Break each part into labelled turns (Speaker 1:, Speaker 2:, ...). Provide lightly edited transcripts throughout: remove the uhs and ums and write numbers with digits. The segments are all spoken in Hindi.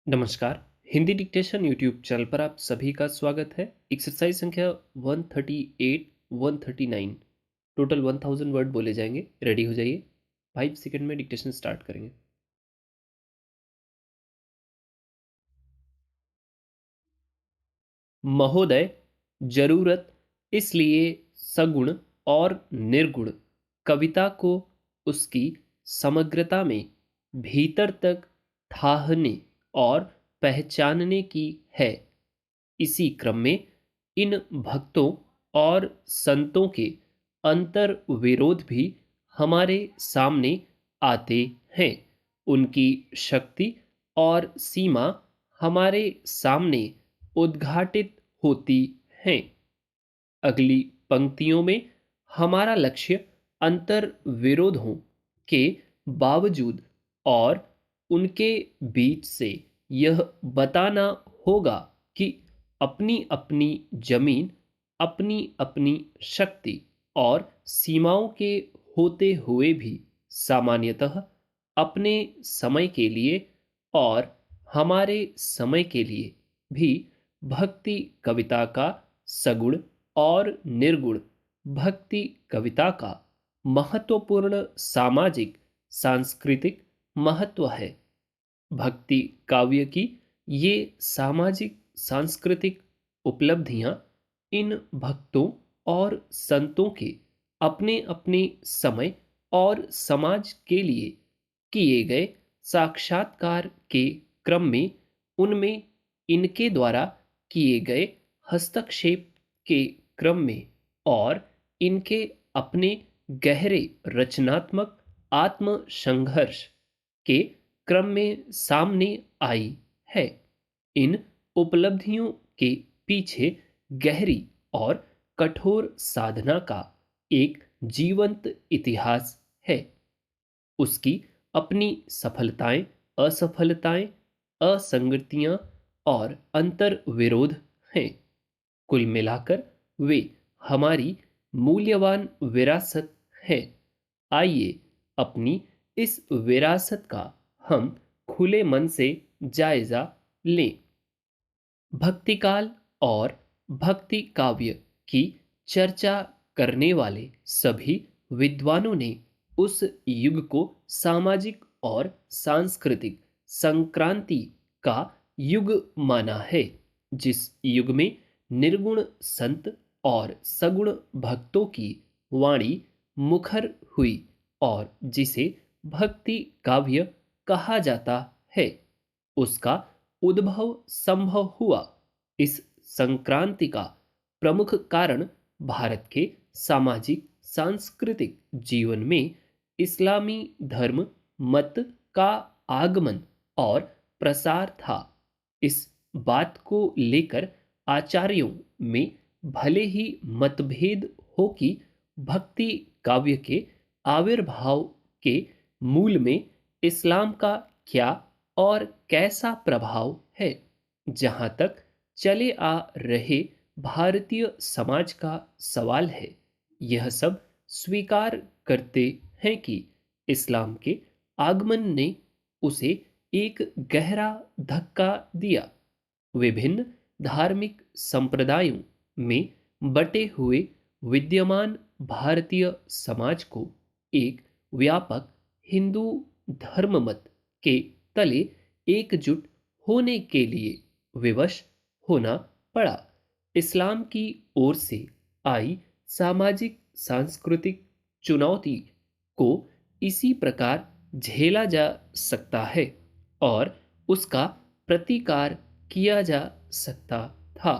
Speaker 1: नमस्कार। हिंदी डिक्टेशन यूट्यूब चैनल पर आप सभी का स्वागत है। एक्सरसाइज संख्या 138 139 टोटल 1000 वर्ड बोले जाएंगे। रेडी हो जाइए। 5 सेकंड में डिक्टेशन स्टार्ट करेंगे। महोदय, जरूरत इसलिए सगुण और निर्गुण कविता को उसकी समग्रता में भीतर तक ठाहने और पहचानने की है। इसी क्रम में इन भक्तों और संतों के अंतर विरोध भी हमारे सामने आते हैं। उनकी शक्ति और सीमा हमारे सामने उद्घाटित होती हैं। अगली पंक्तियों में हमारा लक्ष्य अंतर विरोधों के बावजूद और उनके बीच से यह बताना होगा कि अपनी अपनी जमीन, अपनी अपनी शक्ति और सीमाओं के होते हुए भी सामान्यतः अपने समय के लिए और हमारे समय के लिए भी भक्ति कविता का सगुण और निर्गुण भक्ति कविता का महत्वपूर्ण सामाजिक सांस्कृतिक महत्व है। भक्ति काव्य की ये सामाजिक सांस्कृतिक उपलब्धियां इन भक्तों और संतों के अपने अपने समय और समाज के लिए किए गए साक्षात्कार के क्रम में उनमें इनके द्वारा किए गए हस्तक्षेप के क्रम में और इनके अपने गहरे रचनात्मक आत्म संघर्ष के क्रम में सामने आई है। इन उपलब्धियों के पीछे गहरी और कठोर साधना का एक जीवंत इतिहास है। उसकी अपनी सफलताएं, असफलताएं, असंगतियां और अंतर विरोध हैं। कुल मिलाकर वे हमारी मूल्यवान विरासत है। आइए अपनी इस विरासत का हम खुले मन से जायजा लें। भक्तिकाल और भक्ति काव्य की चर्चा करने वाले सभी विद्वानों ने उस युग को सामाजिक और सांस्कृतिक संक्रांति का युग माना है, जिस युग में निर्गुण संत और सगुण भक्तों की वाणी मुखर हुई और जिसे भक्ति काव्य कहा जाता है, उसका उद्भव संभव हुआ। इस संक्रांति का प्रमुख कारण भारत के सामाजिक सांस्कृतिक जीवन में इस्लामी धर्म मत का आगमन और प्रसार था। इस बात को लेकर आचार्यों में भले ही मतभेद हो कि भक्ति काव्य के आविर्भाव के मूल में इस्लाम का क्या और कैसा प्रभाव है। जहां तक चले आ रहे भारतीय समाज का सवाल है, यह सब स्वीकार करते हैं कि इस्लाम के आगमन ने उसे एक गहरा धक्का दिया। विभिन्न धार्मिक संप्रदायों में बटे हुए विद्यमान भारतीय समाज को एक व्यापक हिंदू धर्ममत के तले एकजुट होने के लिए विवश होना पड़ा। इस्लाम की ओर से आई सामाजिक सांस्कृतिक चुनौती को इसी प्रकार झेला जा सकता है और उसका प्रतिकार किया जा सकता था।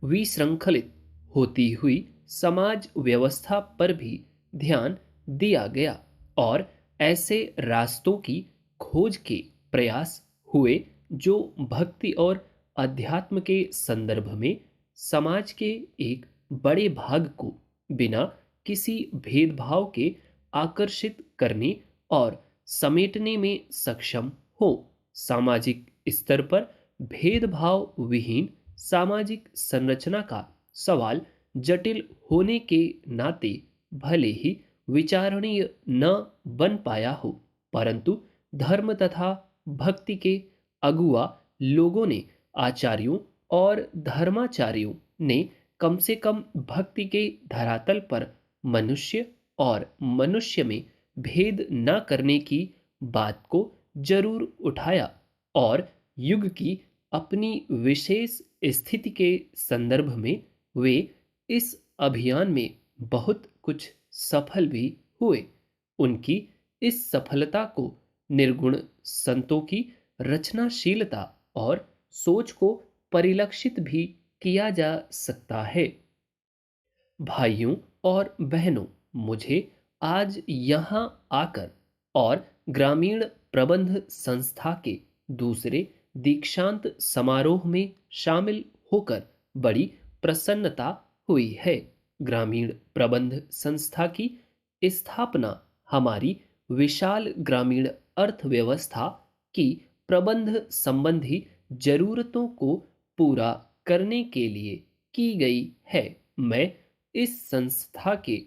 Speaker 1: विशृंखलित होती हुई समाज व्यवस्था पर भी ध्यान दिया गया और ऐसे रास्तों की खोज के प्रयास हुए जो भक्ति और अध्यात्म के संदर्भ में समाज के एक बड़े भाग को बिना किसी भेदभाव के आकर्षित करने और समेटने में सक्षम हो। सामाजिक स्तर पर भेदभाव विहीन सामाजिक संरचना का सवाल जटिल होने के नाते भले ही विचारणीय न बन पाया हो, परंतु धर्म तथा भक्ति के अगुआ लोगों ने, आचार्यों और धर्माचार्यों ने कम से कम भक्ति के धरातल पर मनुष्य और मनुष्य में भेद न करने की बात को जरूर उठाया और युग की अपनी विशेष स्थिति के संदर्भ में वे इस अभियान में बहुत कुछ सफल भी हुए। उनकी इस सफलता को निर्गुण संतों की रचनाशीलता और सोच को परिलक्षित भी किया जा सकता है। भाइयों और बहनों, मुझे आज यहाँ आकर और ग्रामीण प्रबंध संस्था के दूसरे दीक्षांत समारोह में शामिल होकर बड़ी प्रसन्नता हुई है। ग्रामीण प्रबंध संस्था की स्थापना हमारी विशाल ग्रामीण अर्थव्यवस्था की प्रबंध संबंधी जरूरतों को पूरा करने के लिए की गई है। मैं इस संस्था के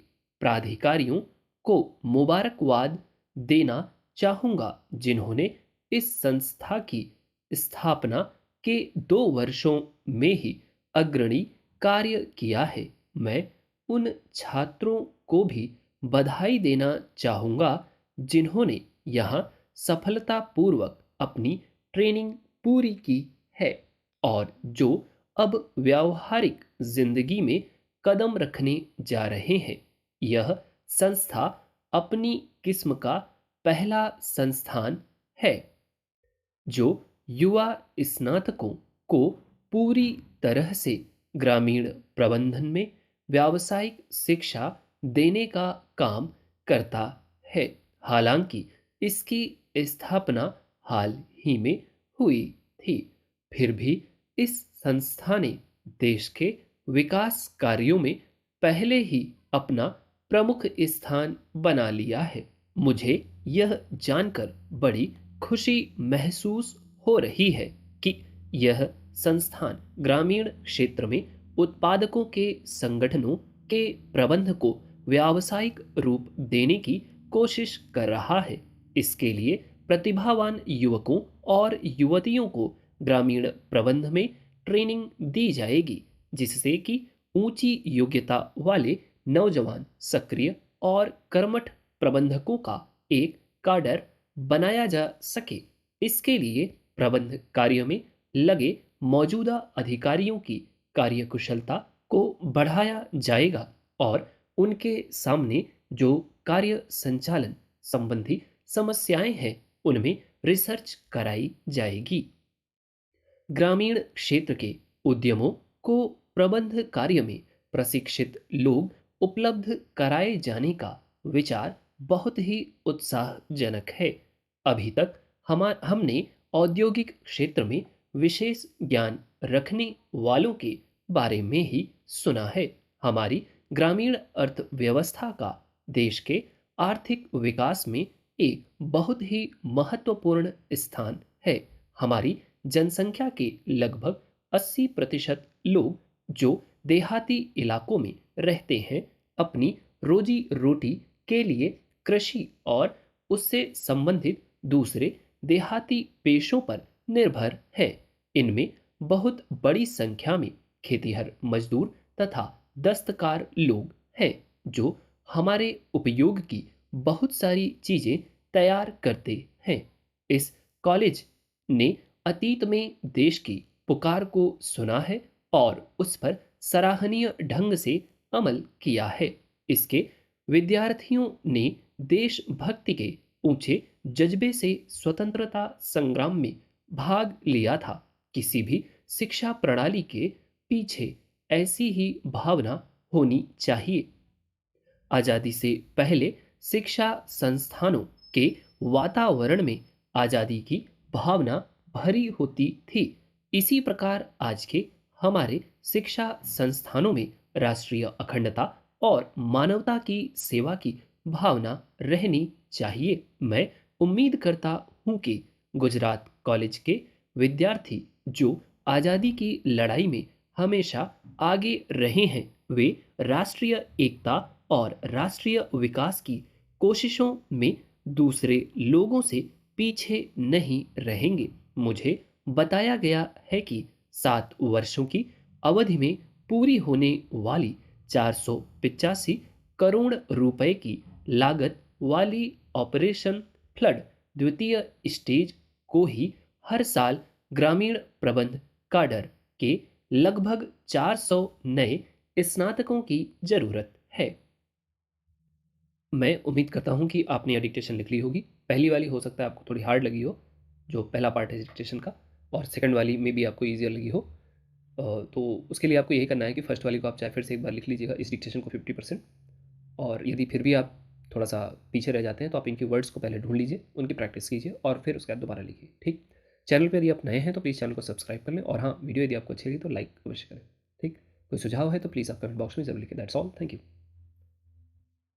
Speaker 1: प्राधिकारियों को मुबारकबाद देना चाहूँगा, जिन्होंने इस संस्था की स्थापना के 2 वर्षों में ही अग्रणी कार्य किया है। मैं उन छात्रों को भी बधाई देना चाहूँगा जिन्होंने यहाँ सफलतापूर्वक अपनी ट्रेनिंग पूरी की है और जो अब व्यावहारिक जिंदगी में कदम रखने जा रहे हैं। यह संस्था अपनी किस्म का पहला संस्थान है जो युवा स्नातकों को पूरी तरह से ग्रामीण प्रबंधन में व्यावसायिक शिक्षा देने का काम करता है। हालांकि इसकी स्थापना हाल ही में हुई थी, फिर भी इस संस्था ने देश के विकास कार्यों में पहले ही अपना प्रमुख स्थान बना लिया है। मुझे यह जानकर बड़ी खुशी महसूस हो रही है कि यह संस्थान ग्रामीण क्षेत्र में उत्पादकों के संगठनों के प्रबंध को व्यावसायिक रूप देने की कोशिश कर रहा है। इसके लिए प्रतिभावान युवकों और युवतियों को ग्रामीण प्रबंध में ट्रेनिंग दी जाएगी, जिससे कि ऊंची योग्यता वाले नौजवान सक्रिय और कर्मठ प्रबंधकों का एक काडर बनाया जा सके। इसके लिए प्रबंध कार्य में लगे मौजूदा अधिकारियों की कार्यकुशलता को बढ़ाया जाएगा और उनके सामने जो कार्य संचालन संबंधी समस्याएं हैं उनमें रिसर्च कराई जाएगी। ग्रामीण क्षेत्र के उद्यमों को प्रबंध कार्य में प्रशिक्षित लोग उपलब्ध कराए जाने का विचार बहुत ही उत्साहजनक है। अभी तक हमने औद्योगिक क्षेत्र में विशेष ज्ञान रखने वालों के बारे में ही सुना है। हमारी ग्रामीण अर्थव्यवस्था का देश के आर्थिक विकास में एक बहुत ही महत्वपूर्ण स्थान है। हमारी जनसंख्या के लगभग 80% लोग जो देहाती इलाकों में रहते हैं अपनी रोजी रोटी के लिए कृषि और उससे संबंधित दूसरे देहाती पेशों पर निर्भर है। इनमें बहुत बड़ी संख्या में खेतीहर मजदूर तथा दस्तकार लोग हैं जो हमारे उपयोग की बहुत सारी चीजें तैयार करते हैं। इस कॉलेज ने अतीत में देश की पुकार को सुना है और उस पर सराहनीय ढंग से अमल किया है। इसके विद्यार्थियों ने देशभक्ति के ऊंचे जज्बे से स्वतंत्रता संग्राम में भाग लिया था। किसी भी शिक्षा प्रणाली के पीछे ऐसी ही भावना होनी चाहिए। आजादी से पहले शिक्षा संस्थानों के वातावरण में आजादी की भावना भरी होती थी। इसी प्रकार आज के हमारे शिक्षा संस्थानों में राष्ट्रीय अखंडता और मानवता की सेवा की भावना रहनी चाहिए। मैं उम्मीद करता हूँ कि गुजरात कॉलेज के विद्यार्थी जो आज़ादी की लड़ाई में हमेशा आगे रहे हैं, वे राष्ट्रीय एकता और राष्ट्रीय विकास की कोशिशों में दूसरे लोगों से पीछे नहीं रहेंगे। मुझे बताया गया है कि 7 वर्षों की अवधि में पूरी होने वाली 485 करोड़ रुपए की लागत वाली ऑपरेशन फ्लड द्वितीय स्टेज को ही हर साल ग्रामीण प्रबंध काडर के लगभग 400 नए स्नातकों की जरूरत है। मैं उम्मीद करता हूँ कि आपने यह डिक्टेशन लिख ली होगी। पहली वाली हो सकता है आपको थोड़ी हार्ड लगी हो, जो पहला पार्ट है डिक्टेशन का, और सेकंड वाली में भी आपको ईजियर लगी हो। तो उसके लिए आपको यही करना है कि फर्स्ट वाली को आप चाहे फिर से एक बार लिख लीजिएगा इस डिक्टेशन को 50%। और यदि फिर भी आप थोड़ा सा पीछे रह जाते हैं तो आप इनके वर्ड्स को पहले ढूंढ लीजिए, उनकी प्रैक्टिस कीजिए और फिर उसके बाद दोबारा लिखिए। ठीक, चैनल पर यदि आप नए हैं तो प्लीज़ चैनल को सब्सक्राइब कर लें, और हाँ, वीडियो यदि आपको अच्छी लगी तो लाइक अवश्य करें। ठीक, कोई सुझाव है तो प्लीज़ आप कमेंट बॉक्स में जरूर लिखें। That's all, thank you.